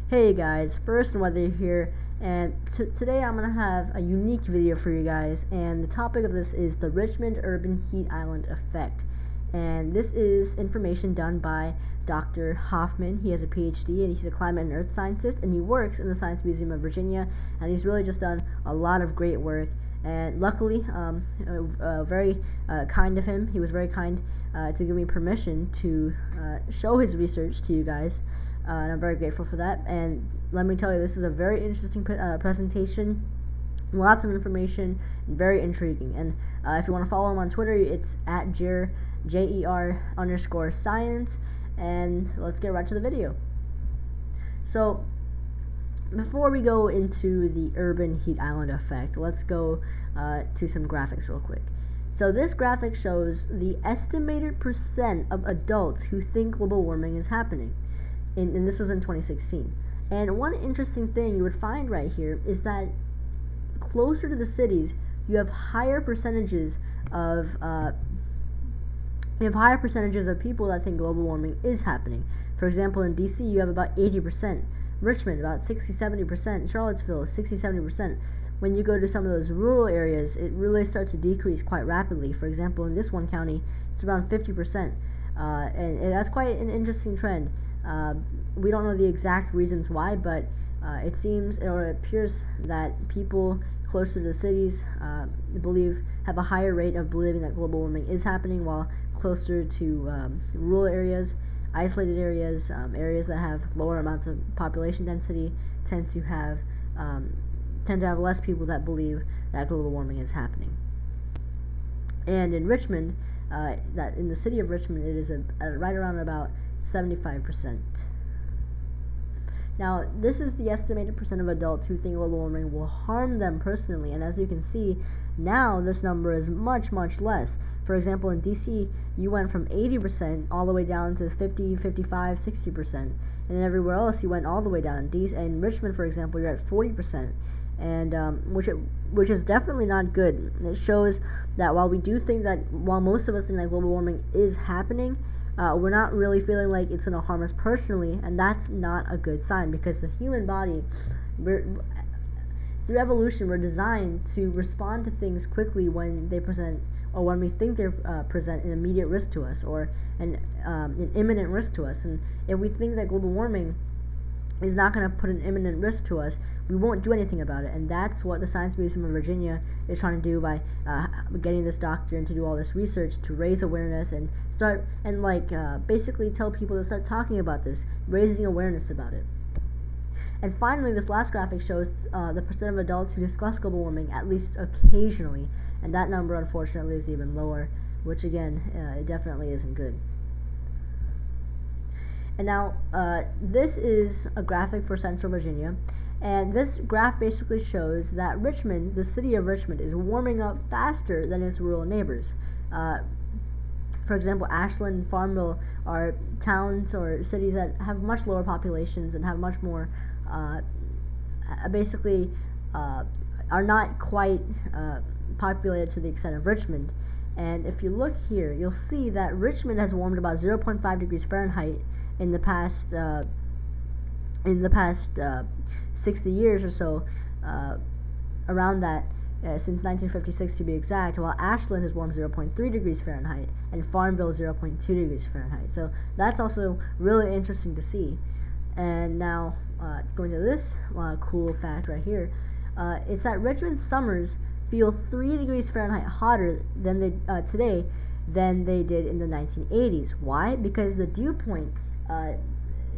Hey guys, FirstinWeather here, and today I'm going to have a unique video for you guys, and the topic of this is the Richmond Urban Heat Island Effect. And this is information done by Dr. Hoffman. He has a PhD and he's a climate and earth scientist, and he works in the Science Museum of Virginia, and he's really just done a lot of great work. And luckily, very kind of him. He was very kind to give me permission to show his research to you guys. And I'm very grateful for that. And let me tell you, this is a very interesting presentation. Lots of information, and very intriguing. And if you want to follow him on Twitter, it's at JER_science. And let's get right to the video. So, before we go into the urban heat island effect, let's go to some graphics real quick. So this graphic shows the estimated percent of adults who think global warming is happening. And this was in 2016. And one interesting thing you would find right here is that closer to the cities, you have higher percentages of people that think global warming is happening. For example, in DC, you have about 80%, Richmond about 60-70%, Charlottesville 60-70%. When you go to some of those rural areas, it really starts to decrease quite rapidly. For example, in this one county, it's around 50%, and that's quite an interesting trend. We don't know the exact reasons why, but it seems or it appears that people closer to the cities have a higher rate of believing that global warming is happening, while closer to rural areas, isolated areas, areas that have lower amounts of population density tend to have less people that believe that global warming is happening. And in Richmond, that in the city of Richmond, it is right around about 75%. Now, this is the estimated percent of adults who think global warming will harm them personally, and as you can see, now this number is much, much less. For example, in DC, you went from 80% all the way down to 50, 55, 60%, and then everywhere else you went all the way down. In Richmond, for example, you're at 40%, and which is definitely not good. It shows that while most of us think that global warming is happening, we're not really feeling like it's going to harm us personally, and that's not a good sign, because the human body, through evolution, we're designed to respond to things quickly when they present, or when we think they present an immediate risk to us, or an imminent risk to us. And if we think that global warming is not going to put an imminent risk to us, we won't do anything about it. And that's what the Science Museum of Virginia is trying to do by getting this doctor in to do all this research, to raise awareness and basically tell people to start talking about this, raising awareness about it. And finally, this last graphic shows the percent of adults who discuss global warming at least occasionally, and that number unfortunately is even lower, which again, it definitely isn't good. And now, this is a graphic for Central Virginia, and this graph basically shows that Richmond, the city of Richmond, is warming up faster than its rural neighbors. For example, Ashland and Farmville are towns or cities that have much lower populations and have much more, are not quite populated to the extent of Richmond. And if you look here, you'll see that Richmond has warmed about 0.5 degrees Fahrenheit in the past 60 years or so, around that, since 1956 to be exact, while Ashland has warmed 0.3 degrees Fahrenheit and Farmville 0.2 degrees Fahrenheit. So that's also really interesting to see. And now, going to this cool fact right here, it's that Richmond's summers feel 3 degrees Fahrenheit hotter than today than they did in the 1980s. Why? Because the dew point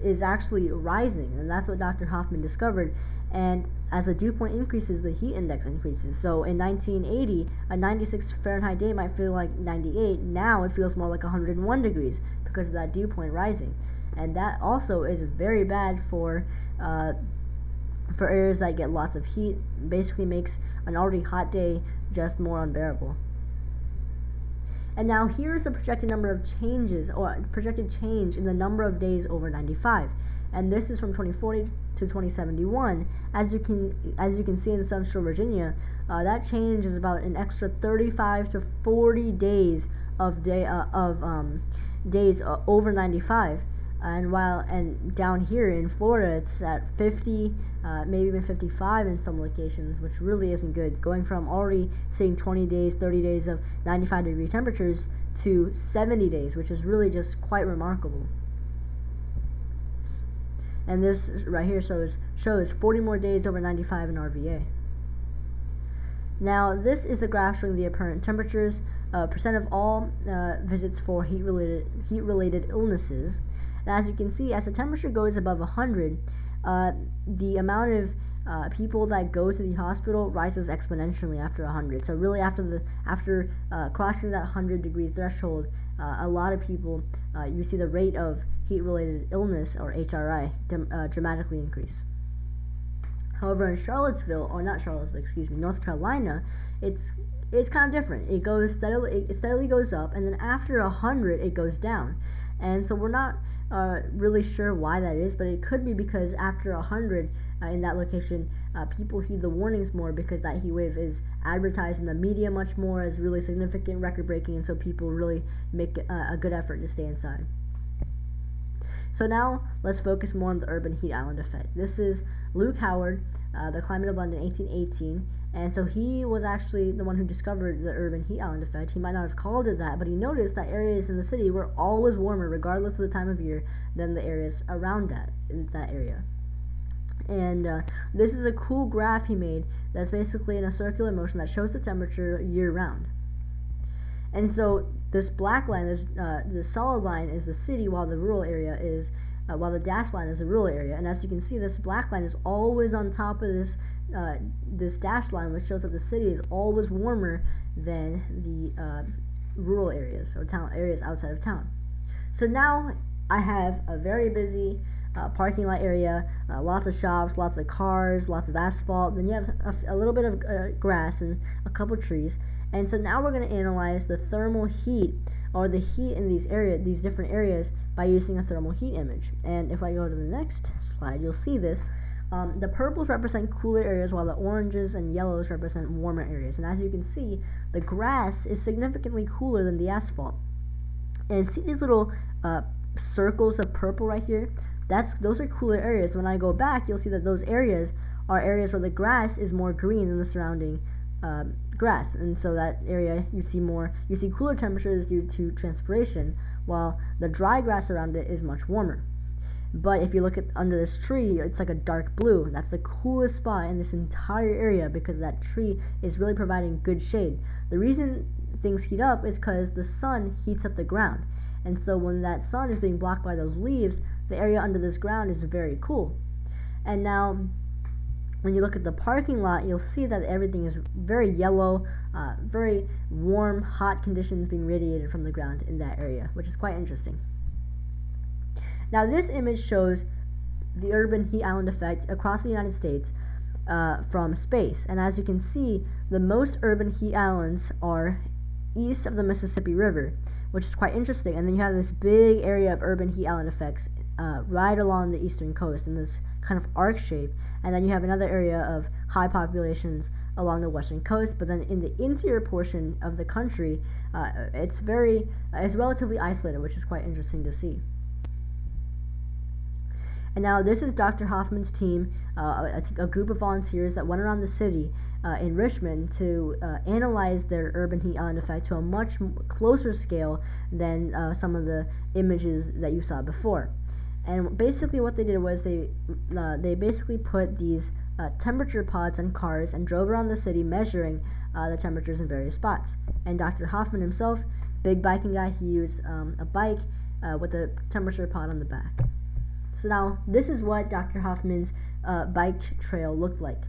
is actually rising, and that's what Dr. Hoffman discovered. And as the dew point increases, the heat index increases. So in 1980, a 96 Fahrenheit day might feel like 98. Now it feels more like 101 degrees because of that dew point rising. And that also is very bad for areas that get lots of heat. Basically makes an already hot day just more unbearable. And now here's the projected number of changes, or projected change in the number of days over 95. And this is from 2040 to 2071. As you can see in Central Virginia, that change is about an extra 35 to 40 days of days over 95. and down here in Florida it's at 50, maybe even 55 in some locations, which really isn't good. Going from already seeing 20 days, 30 days of 95-degree temperatures to 70 days, which is really just quite remarkable. And this right here shows 40 more days over 95 in RVA. Now this is a graph showing the apparent temperatures, percent of all visits for heat-related illnesses. And as you can see, as the temperature goes above 100, the amount of people that go to the hospital rises exponentially after 100. So really, after crossing that 100-degree threshold, a lot of people, you see the rate of heat-related illness, or HRI, dramatically increase. However, in North Carolina, it's kind of different. It steadily goes up, and then after 100, it goes down. And so we're not really sure why that is, but it could be because after 100 in that location, people heed the warnings more, because that heat wave is advertised in the media much more as really significant, record-breaking, and so people really make a good effort to stay inside. So now let's focus more on the urban heat island effect. This is Luke Howard, The Climate of London, 1818, and so he was actually the one who discovered the urban heat island effect. He might not have called it that, but he noticed that areas in the city were always warmer, regardless of the time of year, than the areas around in that area. And this is a cool graph he made that's basically in a circular motion that shows the temperature year-round. And so this black line, the solid line, is the city, while the rural area is, while the dashed line is the rural area. And as you can see, this black line is always on top of this dashed line, which shows that the city is always warmer than the rural areas, or areas outside of town. So now I have a very busy parking lot area, lots of shops, lots of cars, lots of asphalt. Then you have a little bit of grass and a couple trees. And so now we're going to analyze the thermal heat, or the heat in these different areas, by using a thermal heat image. And if I go to the next slide, you'll see this. The purples represent cooler areas, while the oranges and yellows represent warmer areas. And as you can see, the grass is significantly cooler than the asphalt. And see these little circles of purple right here? Those are cooler areas. When I go back, you'll see that those areas are areas where the grass is more green than the surrounding grass, and so that area you see cooler temperatures due to transpiration, while the dry grass around it is much warmer. But if you look at under this tree, it's like a dark blue. That's the coolest spot in this entire area, because that tree is really providing good shade. The reason things heat up is because the sun heats up the ground, and so when that sun is being blocked by those leaves, the area under this ground is very cool. And now when you look at the parking lot, you'll see that everything is very yellow, very warm, hot conditions being radiated from the ground in that area, which is quite interesting. Now this image shows the urban heat island effect across the United States from space. And as you can see, the most urban heat islands are east of the Mississippi River, which is quite interesting. And then you have this big area of urban heat island effects right along the eastern coast in this kind of arc shape. And then you have another area of high populations along the western coast, but then in the interior portion of the country, it's relatively isolated, which is quite interesting to see. And now this is Dr. Hoffman's team, a group of volunteers that went around the city in Richmond to analyze their urban heat island effect to a much closer scale than some of the images that you saw before. And basically what they did was they basically put these temperature pods on cars and drove around the city measuring the temperatures in various spots. And Dr. Hoffman himself, big biking guy, he used a bike with a temperature pod on the back. So now this is what Dr. Hoffman's bike trail looked like.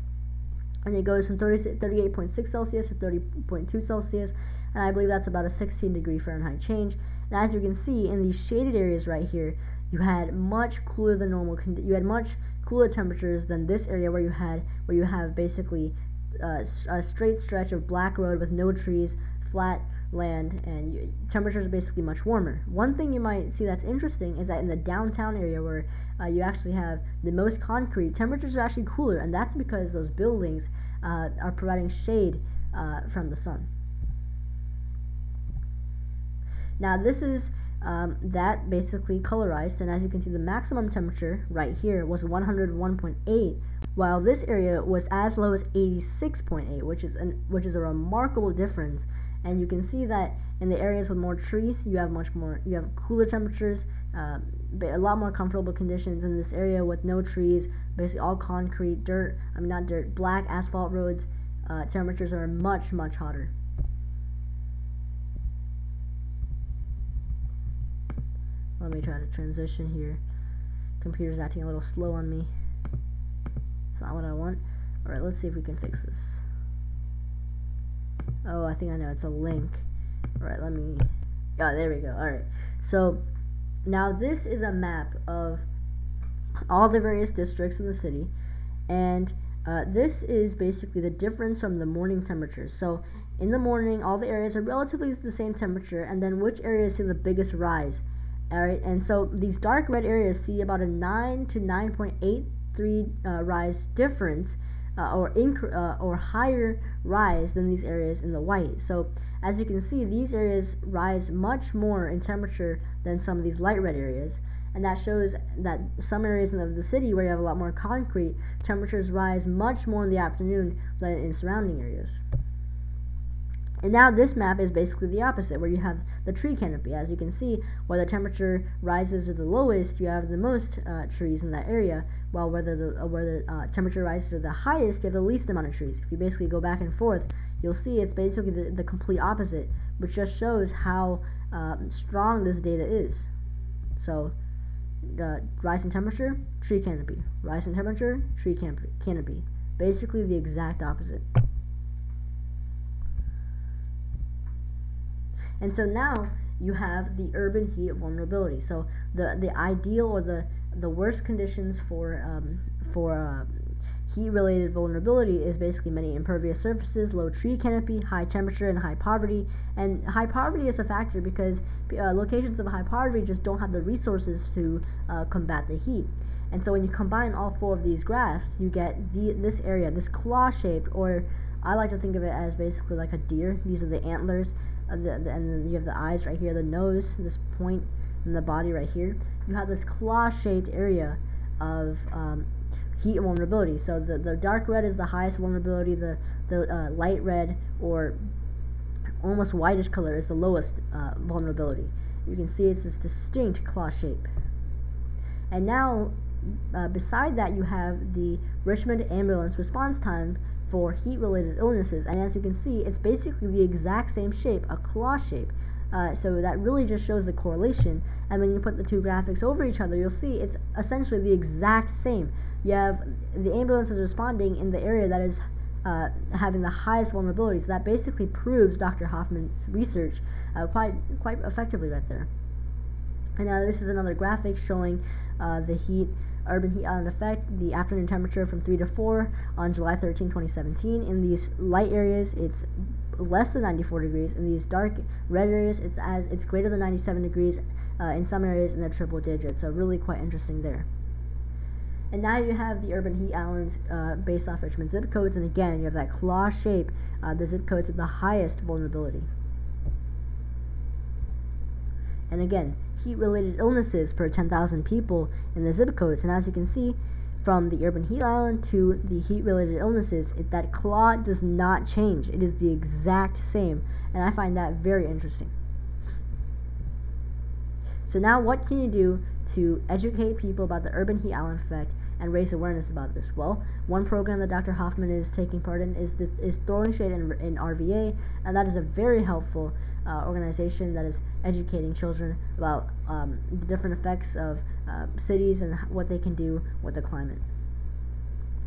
And it goes from 38.6 Celsius to 30.2 Celsius, and I believe that's about a 16-degree Fahrenheit change. And as you can see, in these shaded areas right here, you had much cooler than normal. You had much cooler temperatures than this area where you have basically a straight stretch of black road with no trees, flat land, and temperatures are basically much warmer. One thing you might see that's interesting is that in the downtown area where you actually have the most concrete, temperatures are actually cooler, and that's because those buildings are providing shade from the sun. Now this is that basically colorized, and as you can see, the maximum temperature right here was 101.8, while this area was as low as 86.8, which is a remarkable difference. And you can see that in the areas with more trees, you have cooler temperatures, a lot more comfortable conditions. In this area with no trees, basically all concrete, black asphalt roads, temperatures are much hotter. Let me try to transition here. Computer's acting a little slow on me. It's not what I want. Alright, let's see if we can fix this. Oh, I think I know. It's a link. Alright, let me... Oh, there we go. Alright. So, now this is a map of all the various districts in the city. And this is basically the difference from the morning temperatures. So, in the morning, all the areas are relatively the same temperature. And then which areas see the biggest rise. Alright, and so these dark red areas see about a 9 to 9.83 rise difference, or higher rise than these areas in the white. So as you can see, these areas rise much more in temperature than some of these light red areas, and that shows that some areas of the city where you have a lot more concrete, temperatures rise much more in the afternoon than in surrounding areas. And now this map is basically the opposite, where you have the tree canopy. As you can see, where the temperature rises to the lowest, you have the most trees in that area, while where the temperature rises to the highest, you have the least amount of trees. If you basically go back and forth, you'll see it's basically the complete opposite, which just shows how strong this data is. So, rise in temperature, tree canopy. Rise in temperature, tree canopy. Basically the exact opposite. And so now you have the urban heat vulnerability. So the ideal or the worst conditions for heat-related vulnerability is basically many impervious surfaces, low tree canopy, high temperature, and high poverty. And high poverty is a factor because locations of high poverty just don't have the resources to combat the heat. And so when you combine all four of these graphs, you get this area, this claw-shaped, or I like to think of it as basically like a deer. These are the antlers. And then you have the eyes right here, the nose, this point, and the body right here. You have this claw-shaped area of heat vulnerability. So the dark red is the highest vulnerability. The light red or almost whitish color is the lowest vulnerability. You can see it's this distinct claw shape. And now, beside that, you have the Richmond ambulance response time for heat-related illnesses, and as you can see, it's basically the exact same shape, a claw shape. So that really just shows the correlation, and when you put the two graphics over each other, you'll see it's essentially the exact same. You have the ambulance is responding in the area that is having the highest vulnerability, so that basically proves Dr. Hoffman's research quite effectively right there. And now this is another graphic showing the urban heat island effect, the afternoon temperature from 3 to 4 on July 13, 2017. In these light areas, it's less than 94 degrees. In these dark red areas, it's greater than 97 degrees. In some areas in the triple digits. So really quite interesting there. And now you have the urban heat islands based off Richmond zip codes, and again you have that claw shape, the zip codes with the highest vulnerability. And again, heat-related illnesses per 10,000 people in the zip codes. And as you can see, from the urban heat island to the heat-related illnesses, that claw does not change. It is the exact same, and I find that very interesting. So now what can you do to educate people about the urban heat island effect and raise awareness about this? Well, one program that Dr. Hoffman is taking part in is Throwing Shade in RVA, and that is a very helpful organization that is educating children about the different effects of cities and what they can do with the climate.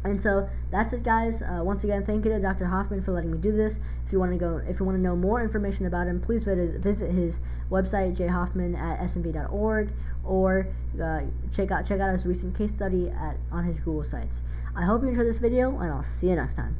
And so that's it, guys. Once again, thank you to Dr. Hoffman for letting me do this. If you want to know more information about him, please visit his website, jhoffman@smv.org, or check out his recent case study on his Google sites. I hope you enjoyed this video, and I'll see you next time.